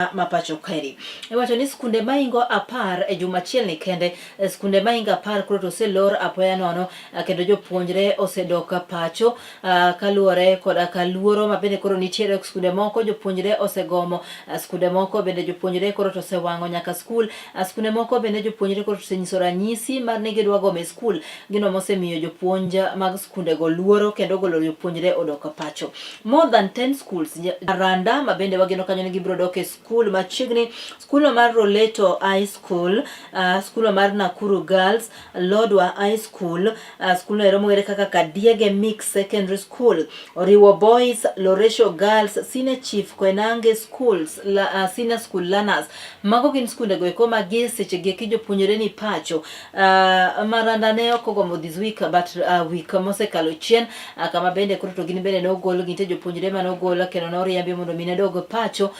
mapacho kaeri. Iwacho ni skunde maingo apar e juma achiel ni kende, skunde maingo apar koro to selor apoya nono, kendo jopuonjre osedoka pacho kaluore koda kaluoro mabende koro nitiere skunde moko jopuonjre osegomo, skunde moko bende jopuonjre koro to osewango nyaka skul, skunde moko bende jopuonjre koro to osenyiso ranyisi mar ni gidwa gome skul, gino mosemiyo jopuonj mag skunde go luoro kendo golo jopuonjre odoka pacho. More than 10 schools Randa mabende wageno kanyo ni gibro dok e skul machiegni, skul mar Roleto High School, skul mar Nakuru Girls, Lodwa High School, skul ero mong'ere kaka Kadiege Mix Secondary School, Oriwo Boys, Loresho Girls, Senior Chief Koinange Schools, Senior School Learners. Mago gin skunde go eko ma gi seche gi jopuonjre ni pacho. Maranda ne okogomo this week but week mosekalo chien, kama bende koro to gin bende nogol ginte jopuonjre manogol kendo noriembi mondo mine dog pacho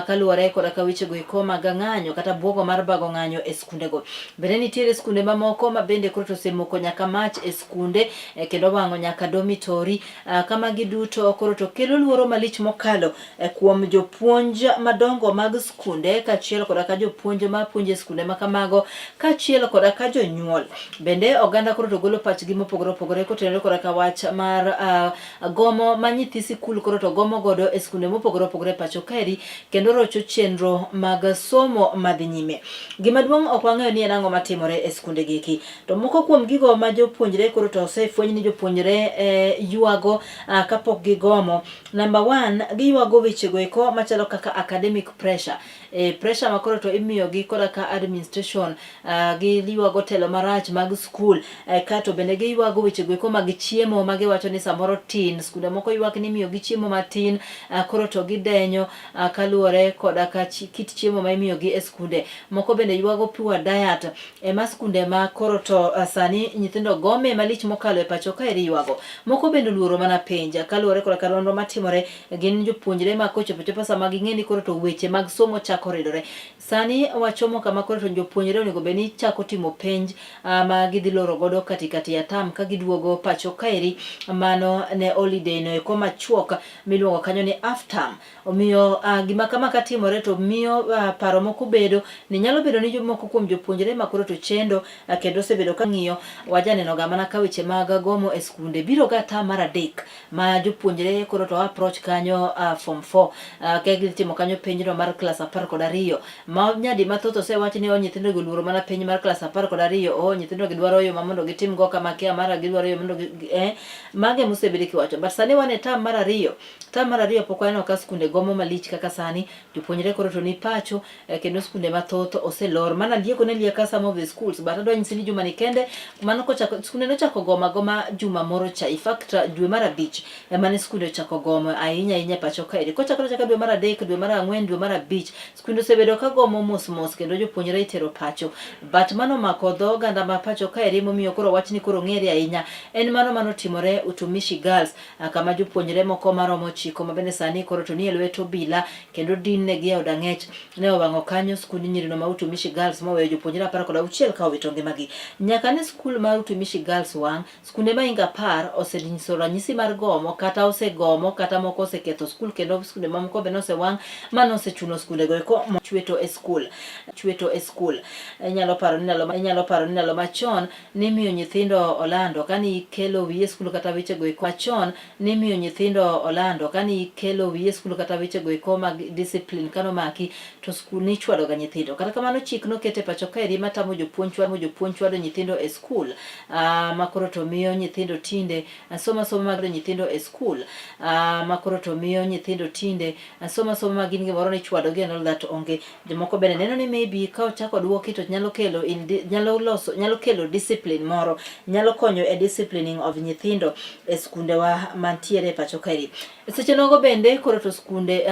kaluore koda ka weche go eko mag ng'anyo kata buogo mar bago ng'anyo e skunde go. Bende nitiere skunde mamoko ma bende koro to osemoko nyaka mach e skunde kendo wang'o nyaka dormitory, kama giduto koro to kelo luoro malich mokalo kuom jopuonj madongo mag skunde kachiel koda ka jopuonj ma puonjo skunde makamago kachiel koda ka jonyuol. Bende oganda koro to golo pachgi mopogore opogore kotenore koda ka wach mar gomo ma nyithi sikul koro to gomo godo e skunde mopogore opogore pacho kaeri kendo rocho chenro mag somo madhi nyime. Gima duong' ok wang'eyo ni en ang'o matimore e skunde giki. To moko kuom gigo ma jopuonjre koro to osefweny ni jopuonjre yuago kapok gigomo. Number 1, giyuago weche go eko machalo kaka academic pressure. Pressure ma koro to imiyo gi koda ka administration, giyuago telo marach mag skul, kato bende giyuago weche go eko mag chiemo ma giwacho ni samoro tin. Skunde moko yuak ni imiyo gi chiemo matin, koro to gidenyo kaluore koda ka kit chiemo ma imiyo gi e skunde. Moko bende yuago poor diet, ma skunde ma koro to sani nyithindo gome malich mokalo e pacho kaeri yuago. Moko bende luoro mana penja kaluore koda ka nonro matimore gin jopuonjre ma kochopo sama ging'e ni koro to weche mag somo chako ridore. Sani wachomo kama koro to jopuonjre onego bed ni chako timo penj ma gidhi loro godo katikati ya tam ka giduogo pacho kaeri, mano ne holiday no eko machuok miluongo kanyo ni half term. Omiyo gima kama ka timore to miyo paro moko bedo ni nyalo bedo ni jomoko kuom jopuonjre ma koro to chendo kendo osebedo ka ng'iyo. Wajaneno ga mana ka weche mag gomo e skunde biro ga tam mar 3 ma jopuonjre koro to approach kanyo form 4 ka gitimo kanyo penjno mar klas 12 ma nyadi mathoth osewach ni nyithindo go luoro mana penj mar klas 12, nyithindo gidwaro yo mondo gitim go kama kia mara gidwaro yo mondo mage mosebedi kiwacho. But sani wane tam mar 2 pok waneno ka skunde gomo malich kaka sani. Jopuonjre koro to ni pacho kendo skunde mathoth oselor. Mana lieko ne lieka some of the schools, but adwa nyisi ni juma ni kende mano kochako skunde nochako goma juma moro cha. In fact dwe mar 5 mane skunde ochako gomo ahinya pacho kaeri. Kochako dwe mar 3, dwe mar 4, dwe mar 5 skunde osebedo ka gomo mos kendo jopuonjre itero pacho. But mano mako dho oganda ma pacho kaeri momiyo koro wach ni koro ng'ere ahinya en mano timore Utumishi Girls, kama jopuonjre moko maromo 9 mabende sani koro to ni e lwet obila kendo din ne gi e od ang'ech ne owang'o kanyo skund nyirino ma Utumishi Girls moweyo jopuonjre 16 ka owito ngimagi. Nyaka ne skul mar Utumishi Girls wang', skunde maingo 10 osenyiso ranyisi mar gomo kata osegomo kata moko oseketho skul kendo skunde mamoko bende osewang', mano osechuno skunde go eko chweto e skul. Inyalo paro ni ndalo machon ni miyo nyithindo olando kani ikelo wiye skul kata weche go eko machon ni miyo nyithindo olando kani ikelo wiye skul kata weche go eko mag discipline kano maki to skul ni chwado ga nyithindo. Kata kamano chik no kete pacho kaeri matamo jopuonj chwado nyithindo e skul, makoro to miyo nyithindo tinde somo mag nyithindo e skul, makoro to miyo nyithindo tinde somo mag gin gimoro ni chwado gi and all that onge. Jomoko bende neno ni maybe ka ochako duoki to nyalo kelo discipline moro, nyalo konyo e disciplining of nyithindo e skunde wa mantiere pacho kaeri. Seche nogo bende koro to skunde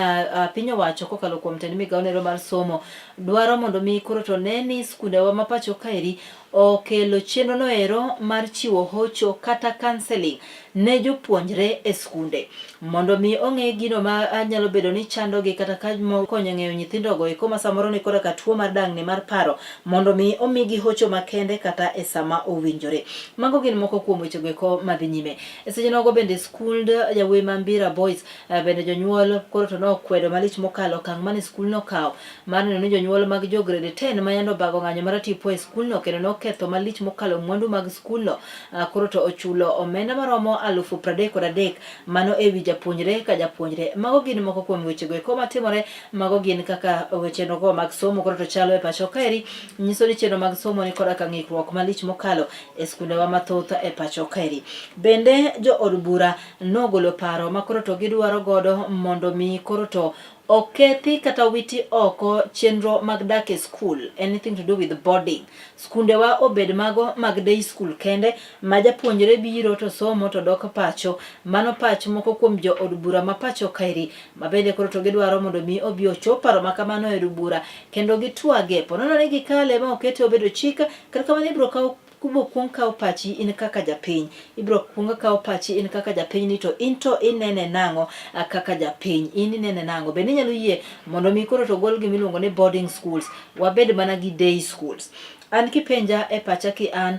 piny owacho kokalo kuom tend migawo nero mar somo dwaro mondo mi koro to neni skunde wa mapacho kaeri okelo chenro no ero mar chiwo hocho kata counseling ne jopuonjre e skunde mondo mi ong'e gino ma nyalo bedo ni chandogi kata ka konyo ng'eyo nyithindogo eko ma samoro ni koda ka tuo mar dang'ni mar paro mondo mi omigi hocho makende kata e sama owinjore. Mago gin moko kuom wechego eko madhi nyime. E seche nogo bende skund Yawuoyi ma Mbira Boys bende jonyuol koro to nokwedo malich mokalo okang' mane skul nokawo mar neno ni jonyuol mag jo grade 10 ma yando bago ng'anyo mar tipo e skulno kendo noketho malich mokalo mwandu mag skulno koro to ochulo omenda maromo 33,000 mano e wi japuonjre ka japuonjre. Mago gin moko kuom wechego eko matimore. Mago gin kaka weche nogo mag somo koro to chalo e pacho kaeri, nyiso ni chenro mag somo ni koda ka ng'ikruok malich mokalo e skundewa mathoth e pacho kaeri. Bende jo od bura nogolo paro ma koro to gidwaro godo mondo mi koro to okethi kata witi oko chenro mag dak e school, anything to do with boarding. Skundewa obed mago mag day school kende ma japuonjre biro to somo to dok pacho. Mano pach moko kuom jo od bura ma pacho kaeri ma bende koro to gidwaro mondo mi obi ochop paro makamano e od bura kendo gitwage ponono ni gikale ma okete obedo chik kata kamano ibiro kawo kubo kuong kawo pachi in kaka japiny. Ibiro kuong kawo pachi in kaka japiny ni to into inene nango kaka japiny. In inene nango. Bende nyalo yie mondo mi koro to gol gimiluongo ni boarding schools. Wabed mana gi day schools. An kipenja e pacha ki an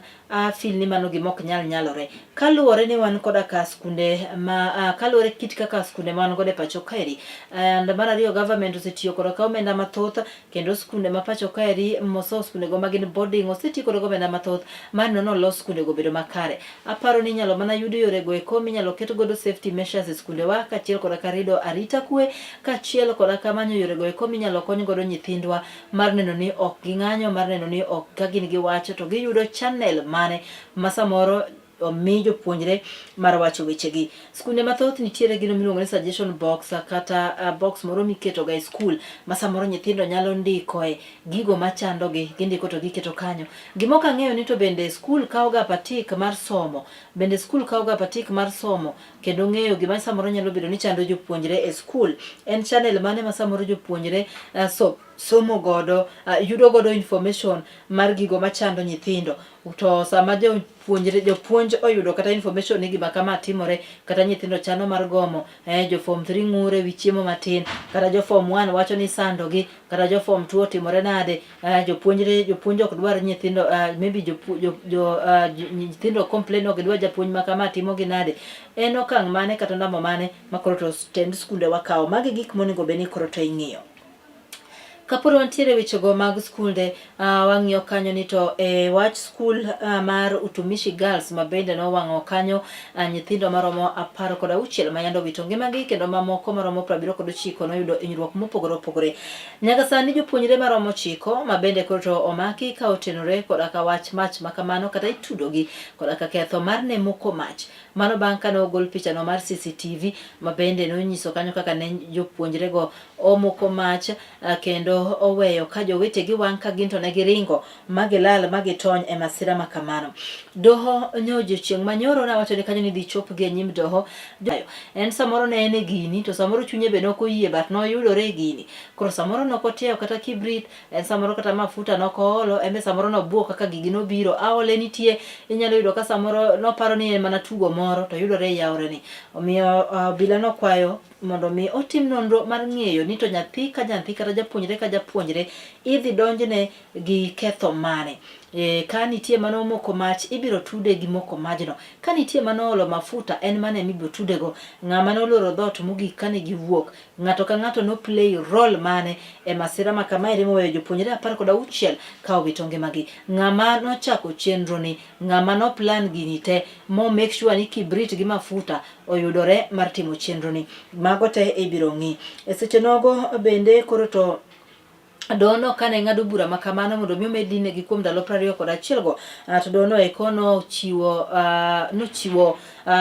feel ni mano gimok nyalore. Kaluwore ni wan koda ka skunde ma kaluwore kit kaka skunde man godo e pacho kaeri. And mar ariyo government osetiyo koda ka omenda mathoth kendo skunde ma pacho kaeri moso skunde go magin boarding osetiyo koda omenda mathoth mar nono los skunde go bedo makare. Aparo ni nyalo mana yudo yore go eko minyalo ket godo safety measures e skunde wa kachiel koda ka rido arita kwe kachiel koda ka manyo yore go eko minyalo kony godo nyithindwa mar neno ni ok ging'anyo, mar neno ni ok ka gin gi wacho to giyudo channel mane ma samoro omi jopuonjre mar wacho wechegi. Skunde mathoth nitiere gino miluongo ni suggestion box kata box moro miketo ga e skul ma samoro nyithindo nyalo ndikoe gigo machandogi, gindiko to giketo kanyo. Gimok ang'eyo ni to bende skul kawo ga patik mar somo. Bende skul kawo ga patik mar somo kendo ng'eyo gima samoro nyalo bedo ni chando jopuonjre e skul. En channel mane ma samoro jopuonjre somo godo, yudo godo information mar gigo machando nyithindo. To sama jopuonj oyudo kata information ni gima kama timore kata nyithindo chano mar gomo, jo form 3 ng'ure wi chiemo matin, kata jo form 1 wacho ni sandogi, kata jo form 2 timore nade, jopuonj ok dwar nyithindo, maybe nyithindo complain ok dwar japuonj makama timo gi nade. En okang' mane kata ndamo mane ma koro to tend skunde wakawo. Magi gik monego beni koro to ing'iyo. Kaporo ntiere wechego mag skunde, wang'iyo kanyo ni to wach skul mar Utumishi Girls ma bende no wang'o kanyo nyithindo maromo 16 ma yando wito ngimagi kendo mamoko maromo 79 noyudo hinyruok mopogore opogore. Nyaka sani jopuonjre maromo 9 ma bende koro to omaki ka otenore koda ka wach mach makamano kata itudogi koda ka ketho mar nemoko mach. Mano bang' ka nogol pichano mar CCTV ma bende nonyiso kanyo kaka ne jopuonjre go omoko mach kendo oweyo ka jowetegi wang' ka ginto ne giringo magilal magitony e masira makamano. Doho nyojo chieng' manyoro na wacho ni kanyo ni dhi chop gi nyim doho. En samoro ne ene gini to samoro chunye be nokoyie but noyudore gini. Koro samoro nokotiyo kata kibrit, en samoro kata mafuta nokoolo, embe samoro nobuo kaka gigi nobiro. Aole nitie, inyalo yudo ka samoro noparo ni en mana tugo moro to yudore yaore ni. Omiyo bila nokwayo mondo mi otim nonro mar ng'eyo ni to nyathi ka nyathi kata japuonjre ka japuonjre idhi donjne gi ketho mane. Ka nitie mano moko mach ibiro tude gi moko majno. Ka nitie mano olo mafuta en mane mibiro tudego. Ng'ama noloro dhot mogik kane giwuok. Ng'ato ka ng'ato no play role mane e masira ma kamae moweyo jopuonjre 16 ka owito ngimagi. Ng'ama nochako chenro ni, ng'ama no plan gini te mo make sure ni kibrit gi mafuta oyudore mar timo chenro ni. Mago te ibiro ng'i. E seche nogo bende koro to dono kane ng'ado bura makamano mondo mi omedine gi kuom ndalo 21 go, to dono eko nochiwo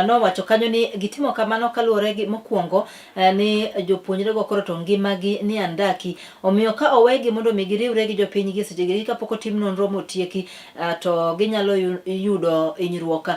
nowacho kanyo ni gitimo kamano kaluwore gi mokwongo ni jopuonjre go koro to ngimagi ni andaki. Omiyo ka owegi mondo mi giriwre gi jopiny gi seche gi kapok otim nonro motieki to ginyalo yudo hinyruok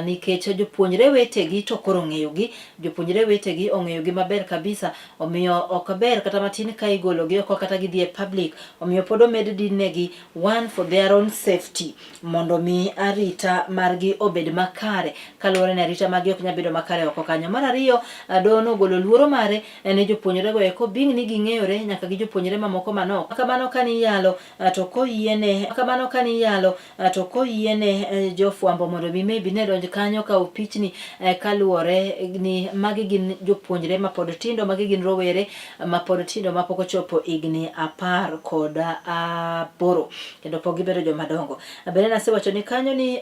nikech jopuonjre wetegi to koro ng'eyogi, jopuonjre wetegi ong'eyogi maber kabisa. Omiyo ok ber kata matin ka igologi oko kata gidhi e public. Omiyo pod omed dinegi one for their own safety mondo mi arita margi obed makare. kaluwore ni arita magi ok nyal bedo makare oko kanyo. Mar ariyo, dono golo luoro mare ne jopuonjre go eko bing ni ging'eyore nyaka gi jopuonjre mamoko manok. Kamano kaniyalo to koyiene jofwambo mondo maybe ne donj kanyo ka opichni kaluwore ni magi gin jopuonjre mapod tindo, magi gin rowere mapod tindo mapok ochopo igni 18 kendo pok gibedo jomadongo. Bende nasewacho ni kanyo ni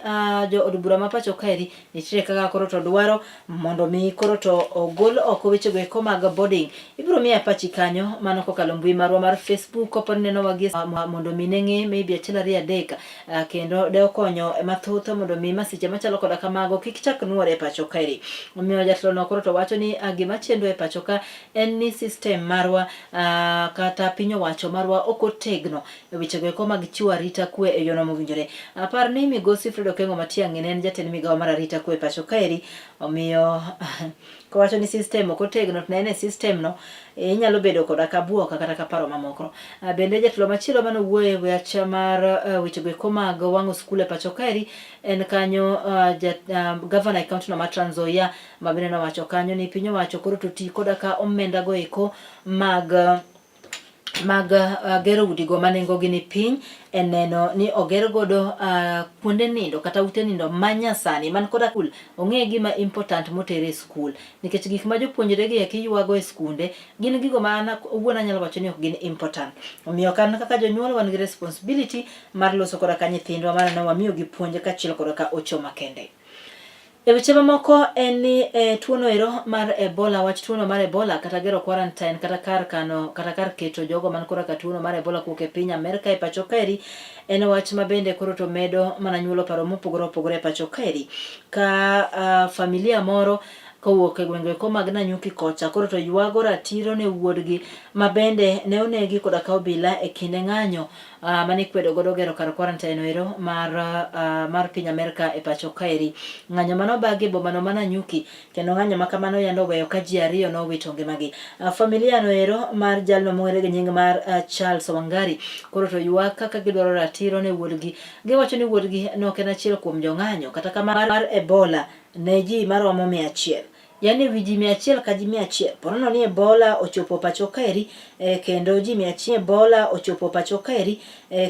jo od bura ma pacho kaeri nitie kaka koro to dwaro mondo mi koro to ogol oko weche go eko mag boarding. Ibiro miya pachi kanyo mano kokalo mbui marwa mar Facebook koponi neno wagi mondo mi neng'e maybe achiel ariyo adek kendo de okonyo mathoth mondo mi masiche machalo koda kamago kik chak nuore e pacho kaeri. Omiyo jatelo no koro to wacho ni gima chendo e pacho ka en ni system marwa kata piny owacho marwa ok otegno e weche go eko mag chiwo arita kwe e yono mowinjore. Apar ni migosi Fred Okengo Matiang'i ne en jatend migawo mar arita kwe e pacho kaeri, omiyo kowacho ni system ok otegno to ne system no inyalo bedo koda kabuoka kata kaparo mamoko. Bende jatelo machielo mane owuoyo e weche mar weche go eko mag wang'o skul e pacho kaeri en kanyo governor e kaunti no ma Trans Nzoia, ma bende nowacho kanyo ni piny owacho koro to ti koda ka omenda go eko mag gero udi go manengo gi ni piny eneno ni oger godo kuonde nindo kata ute nindo manyasani man koda skul. Ong'e gima important motere skul nikech gik ma jopuonjre gi ywago e skunde gin gigo ma an owuon anyalo wacho ni ok gin important. Omiyo kan kaka jonyuol wan gi responsibility mar loso koda ka nyithindwa mar no wamiyo gi puonj kachiel koda ka ocho makende. E weche mamoko en ni tuono ero mar Ebola, wach tuono mar Ebola kata gero quarantine kata kar kano kata kar keto jogo man kora ka tuono mar Ebola kuok e piny Amerka e pacho kaeri en wach mabende koro to medo mana nyuolo paro mopogore opogore e pacho kaeri ka familia moro kowuok e gwenge ko mag Nanyuki kocha koro to ywago ratiro ne wuodgi mabende ne onegi koda ka obila e kinde ng'anyo mane kwedo godo gero kar quarantine ero mar piny Amerka e pacho kaeri. Ng'anyo mano bagi boma no Nanyuki kendo ng'anyo makamano yando weyo ka ji ariyo no wito ngimagi. Familia no ero mar jalno mong'ere gi nying mar Charles Wangari koro to ywak kaka gidwaro ratiro ne wuodgi. Giwacho ni wuodgi no ok en achiel kuom jong'anyo kata kamano mar Ebola ne ji maromo 100. Yani wiji 100 ka ji 100 ponono ni Ebola ochopo pacho kaeri kendo ji 100 Ebola ochopo pacho kaeri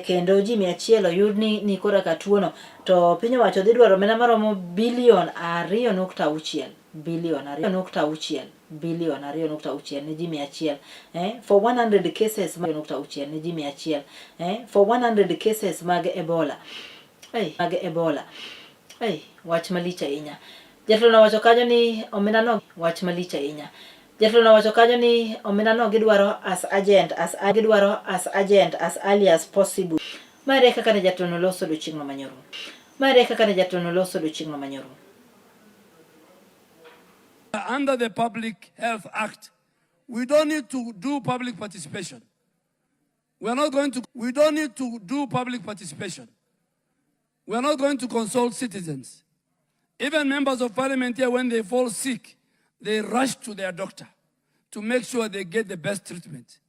kendo ji 100 oyud ni kora ka tuono to piny owacho dhi dwaro omenda maromo bilion 2.6 bilion 2.6 ne ji 100 for 100 cases mag 2.6 ne ji 100 for 100 cases mag Ebola wach malich ahinya. Jatelo no wacho kanyo ni omenda no wach malich ahinya. Jatelo no wacho kanyo ni omenda no gidwaro as early as possible. Mare kaka ne jatelo no loso do chingno manyoro. Under the Public Health Act, we don't need to do public participation. We don't need to do public participation. We are not going to consult citizens. Even members of parliament here, when they fall sick, they rush to their doctor to make sure they get the best treatment.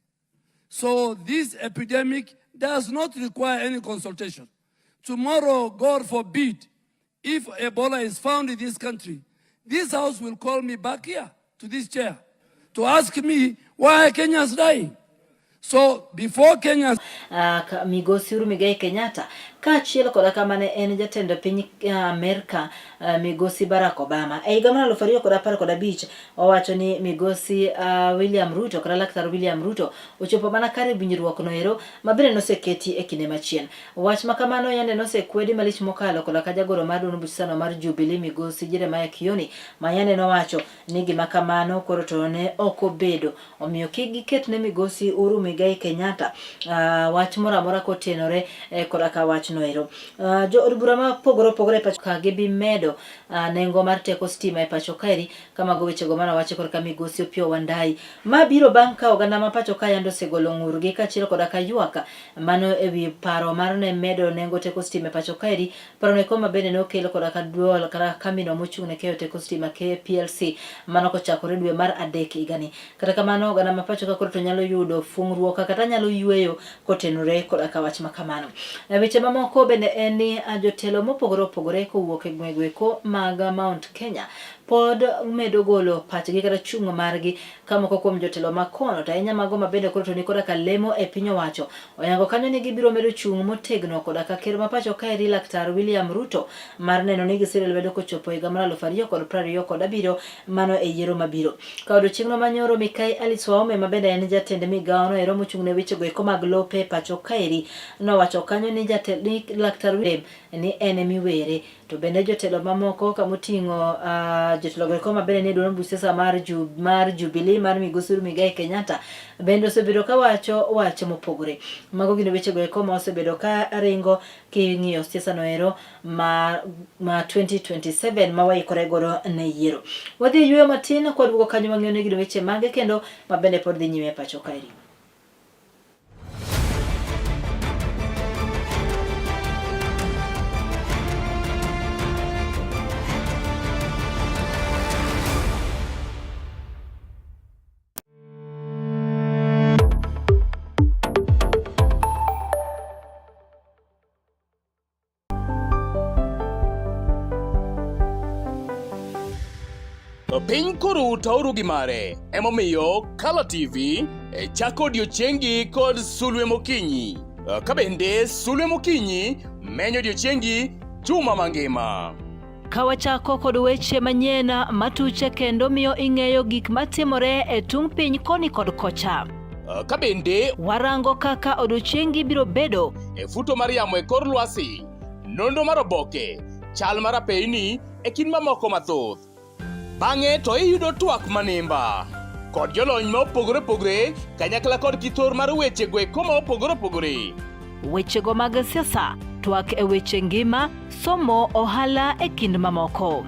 So this epidemic does not require any consultation. Tomorrow, God forbid, if Ebola is found in this country, this house will call me back here to this chair to ask me why Kenya is dying. So before Kenya Migosi Uhuru Muigai Kenyatta kaachiel koda kamane en jatend piny Amerka Migosi Barack Obama e higa mar 2015 owacho ni Migosi William Ruto kata Laktar William Ruto ochopo mana kare winjruok no ero mabende noseketi e kinde machien. Wach makamano yande nosekwedi malich mokalo koda ka jagoro mar duond buch sano mar Jubilee Migosi Jeremiah Kioni ma yande nowacho ni gima kamano koro to ne ok obedo. Omiyo kik giket ne Migosi Uhuru Muigai Kenyatta wach moro amora kotenore koda ka wach no ero. Jo od bura ma pogore pacho ka gibi medo nengo mar teko stima e pacho kaeri kama go weche go mana wache korka Migosi Opiyo Wandayi ma biro bang' ka oganda ma pacho ka yando segolo ng'urgi kachiel koda ka ywaka mano ewi paro mar ne medo nengo teko stima e pacho kaeri. Paro no koma bende no kelo koda ka duol kata kamino mochung' ne keyo teko stima KPLC mano kochakore dwe mar 3 higani. Kata kamano oganda ma pacho ka koro to nyalo yudo fungruok kata nyalo yweyo kotenore koda ka wach makamano. Weche mamoko bende en ni jotelo mopogore opogore kowuok e gweng'go mag Mount Kenya pod medo golo pachgi kata chung' margi ka moko kuom jotelo makono to ahinya mago mabende koro to ni koda ka lemo e piny owacho oyango kanyo ni gibiro medo chung' motegno koda ka ker ma pacho kaeri Laktar William Ruto mar neno ni gisiro lwedo kochopo higa mar 2027 mano e yiero mabiro. Ka odiochieng'no manyoro Mikai Alice Waume mabende en jatend migawono ero mochung' ne wechego eko mag lope pacho kaeri nowacho kanyo ni jatend Laktar William ni en miwere to bende jotelo mamoko kamoting'o jotelo go mabende ne duond busiasa mar Jubilee mar Migosi Migai Kenyatta bende osebedo ka wacho mopogore. Mago gin wechego eko ma osebedo ka ringo king'iyo siasa no ero ma 2027 ma waikore godo ne yiero. Wadhi yweyo matin kwa duogo kanyo wang'iyo ne gin weche mage kendo mabende pod dhi nyime pacho kaeri. Piny koro tauru gi mare emomiyo Color TV chako odiochiengi kod sulwe mokinyi. Ka bende sulwe mokinyi menyo odiochiengi juma mangima. Kawachako kod weche manyien matuche kendo miyo ing'eyo gik matimore e tung' piny koni kod kocha. Ka bende warango kaka odiochiengi biro bedo e futo mar yamo e kor lwasi, nondo mar oboke, chal mar apeyni e kind mamoko mathoth. Bang'e to iyudo twak manimba kod jolony ma opogore opogore kanyakla kod kithor mar wechego eko ma opogore opogore. Wechego mag siasa, twak e weche ngima, somo, ohala e kind mamoko.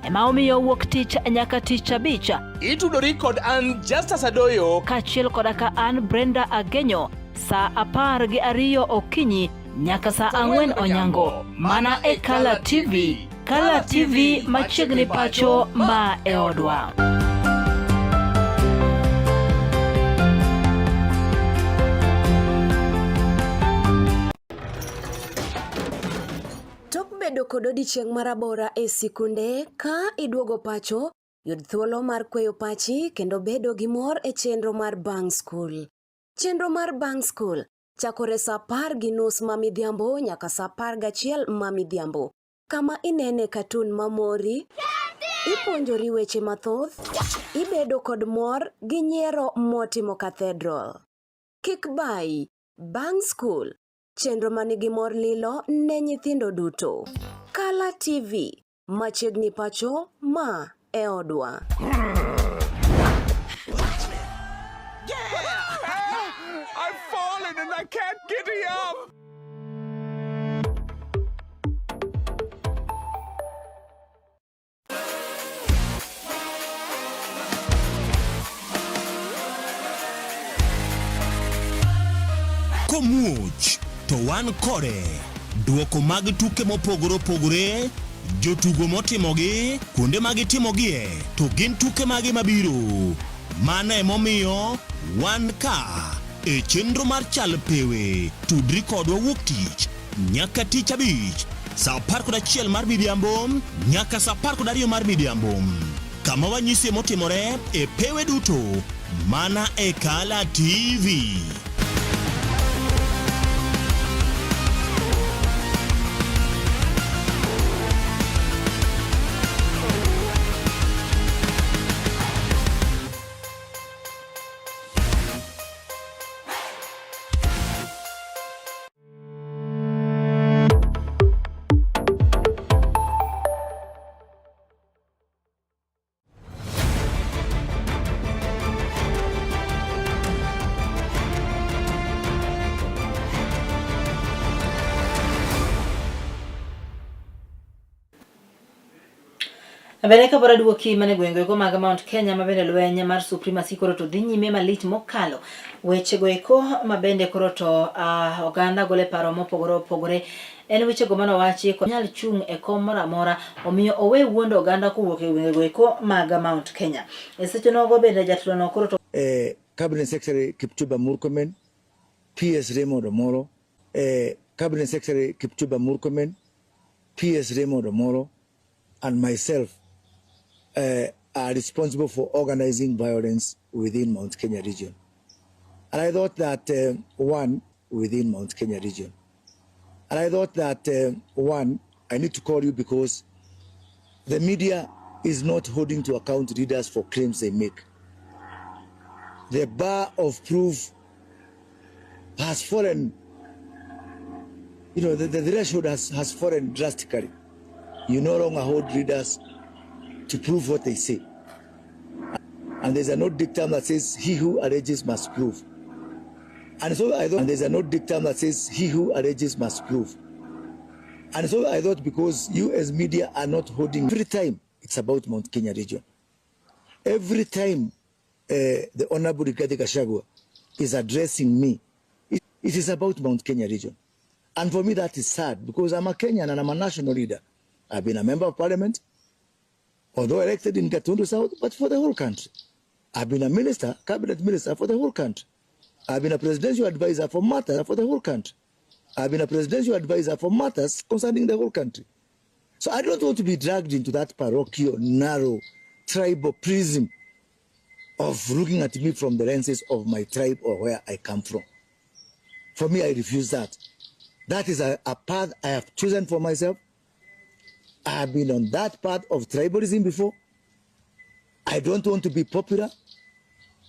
Ema omiyo wuok tich nyaka tich abich itudori kod an Justus Adoyo kaachiel koda ka an Brenda Agenyo saa 12 okinyi nyaka saa 4 onyango mana e Color TV. Color TV machiegni pacho ma e odwa. Tok bedo kod odiochieng' marabora e sikunde ka iduogo pacho, yud thuolo mar kweyo pachi kendo bedo gi mor e chenro mar Bang School. Chenro mar Bang School chakore saa 10:30 mamidhiambo nyaka saa 11 mamidhiambo. Kama inene katun mamori, ipuonjori weche mathoth, ibedo kod mor gi nyiero motimo Cathedral. Kik bai, Bang School, chenro manigi mor lilo ne nyithindo duto. Color TV, machiegni pacho ma e odwa. I've fallen and I can't get up. Komuch to wan kode duoko mag tuke mopogore opogore, jotugo motimogi, kuonde mag timogie, to gin tuke magi mabiro. Mano emomiyo wan ka e chenro mar chal pewe tudri kodwa wuok tich nyaka tich abich saa 11 mar midhiambo nyaka saa 12 mar midhiambo. Kama wanyisi motimore e pewe duto mana e Color TV. Abereka bora duoki mane gweng'go mag Mount Kenya mabende lweny mar supremacy koro to dhi nyime malit mokalo wechego eko mabende koro to oganda gole paro mopogore opogore en wechego manowachi nyal chung e kom moro amora omiyo owe wuondo oganda kowuok e gweng'go eko mag Mount Kenya. E seche nogo bende jatelo no koro to Cabinet Secretary Kipchumba Murkomen, PS Raymond Omolo, Cabinet Secretary Kipchumba Murkomen, PS Raymond Omoro, and myself are responsible for organizing violence within Mount Kenya region. And I thought that within Mount Kenya region. And I thought that I need to call you because the media is not holding to account leaders for claims they make. The bar of proof has fallen, the threshold has fallen drastically. You no longer hold leaders to prove what they say. And there's an old dictum that says, he who alleges must prove. And so I thought, and there's an old dictum that says, he who alleges must prove. And so I thought, because you as media are not holding, every time it's about Mount Kenya region. Every time the Honorable Rigathi Gachagua is addressing me, it is about Mount Kenya region. And for me, that is sad, because I'm a Kenyan and I'm a national leader. I've been a member of parliament, although elected in Gatundu South, but for the whole country. I've been a minister, cabinet minister for the whole country. I've been a presidential advisor for matters for the whole country. I've been a presidential advisor for matters concerning the whole country. So I don't want to be dragged into that parochial, narrow, tribal prism of looking at me from the lenses of my tribe or where I come from. For me, I refuse that. That is a path I have chosen for myself. I have been on that path of tribalism before. I don't want to be popular.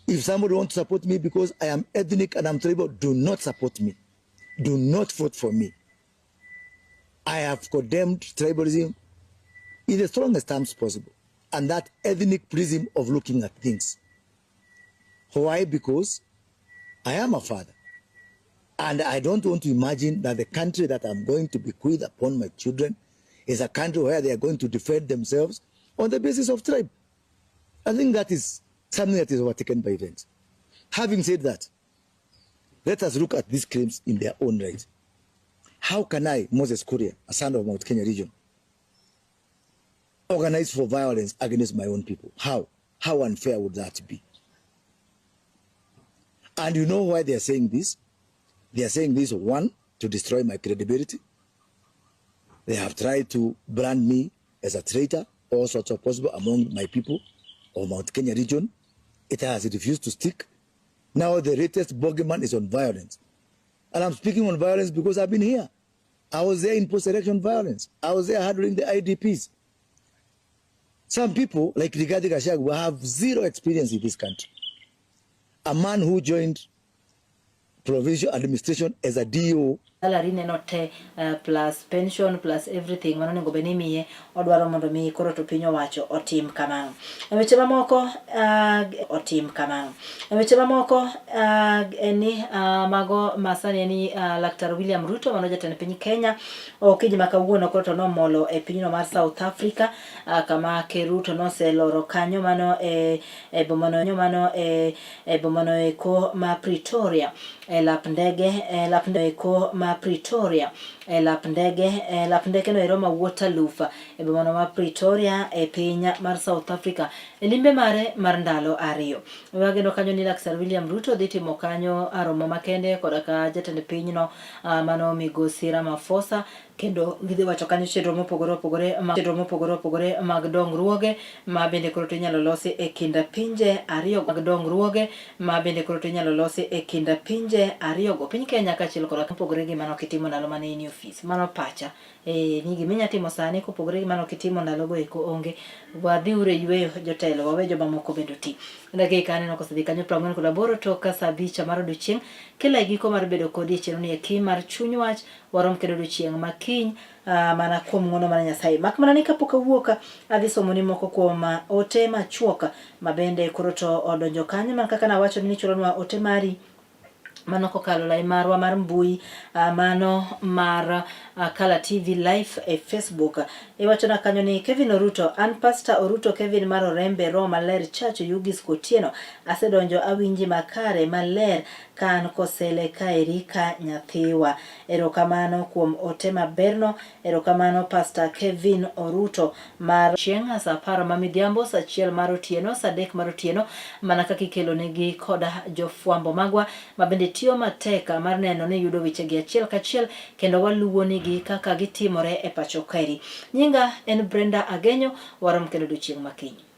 If somebody wants to support me because I am ethnic and I'm tribal, do not support me. Do not vote for me. I have condemned tribalism in the strongest terms possible, and that ethnic prism of looking at things. Why? Because I am a father, and I don't want to imagine that the country that I'm going to bequeath upon my children is a country where they are going to defend themselves on the basis of tribe. I think that is something that is overtaken by events. Having said that, let us look at these claims in their own right. How can I, Moses Kuria, a son of Mount Kenya region, organize for violence against my own people? How? How unfair would that be? And you know why they are saying this? They are saying this, one, to destroy my credibility. They have tried to brand me as a traitor, all sorts of possible among my people of Mount Kenya region. It has refused to stick. Now the latest bogeyman is on violence. And I'm speaking on violence because I've been here. I was there in post-election violence. I was there handling the IDPs. Some people, like Rigathi Gachagua, have zero experience in this country. A man who joined provincial administration as a DO. Salary nenote plus pension plus everything manonego benimiye odwaro mondo mi koro to pinyo wacho otim kamano. Eweche mamoko otim kamano. Eweche mamoko eni mago masani eni Laktar William Ruto mano jatend piny Kenya okiji makawuono koro to nomolo e pinyno mar South Africa kama Keruto noseloro kanyo mano bomano eko ma Pretoria lap ndege ko ma Pretoria lap ndege no eroma Waterloof bomano ma Pretoria e piny mar South Africa limbe mare mar ndalo ariyo. Wageno kanyo ni Laktar William Ruto dhi timo kanyo aromo makende kodaka jatend pinyno mano Migosi Ramaphosa kendo gidhi wacho kanyo chenro mopogore opogore mag dongruoge ma bende koro inyalo losi e kinda pinje ariyo mag dongruoge ma bende koro inyalo losi e kinda pinje ariyo go piny Kenya kachiel kod opogore gi mano kitimo ndalo mane in office mano pacha ni giminya timo sani kopogore gi mano kitimo ndalo go eko onge wadhi ure yweyo jotelo wawe joma moko bendo ti dakika aneno kosedhi kanyo 48 toka saa 5 mar odiochieng' kila giko mar bedo kodi chero ni e mar chuny wach warom kedo odiochieng' makiny mana kuom ng'wono mar Nyasaye mak mana ni kapok awuoka adhi somo ni moko kuom ote machuoka mabende koro to odonjo kanyo man kaka nawacho ni chulonwa ote mari mano kokalo lai marwa mar mbui mano mar Kala TV live e Facebook iwachona kanyo ni Kevin Oruto an pastor Oruto Kevin mar Orembe Roma Ler Church Yugis Kotieno asedonjo awinji makare maler kan kosele ka Erika Nyathiwa erokamano kuom ote maberno erokamano pastor Kevin Oruto mar chieng' saa 10 mamidhiambo saa 1 mar otieno saa 3 mar otieno mana kaka ikelo negi koda jofwambo magwa mabende tiyo matek mar neno ni yudo wechegi achiel kachiel kendo waluwo nigi kaka gitimore e pacho kaeri. Nyinga en Brenda Agenyo, warom kendo odiochieng' makiny.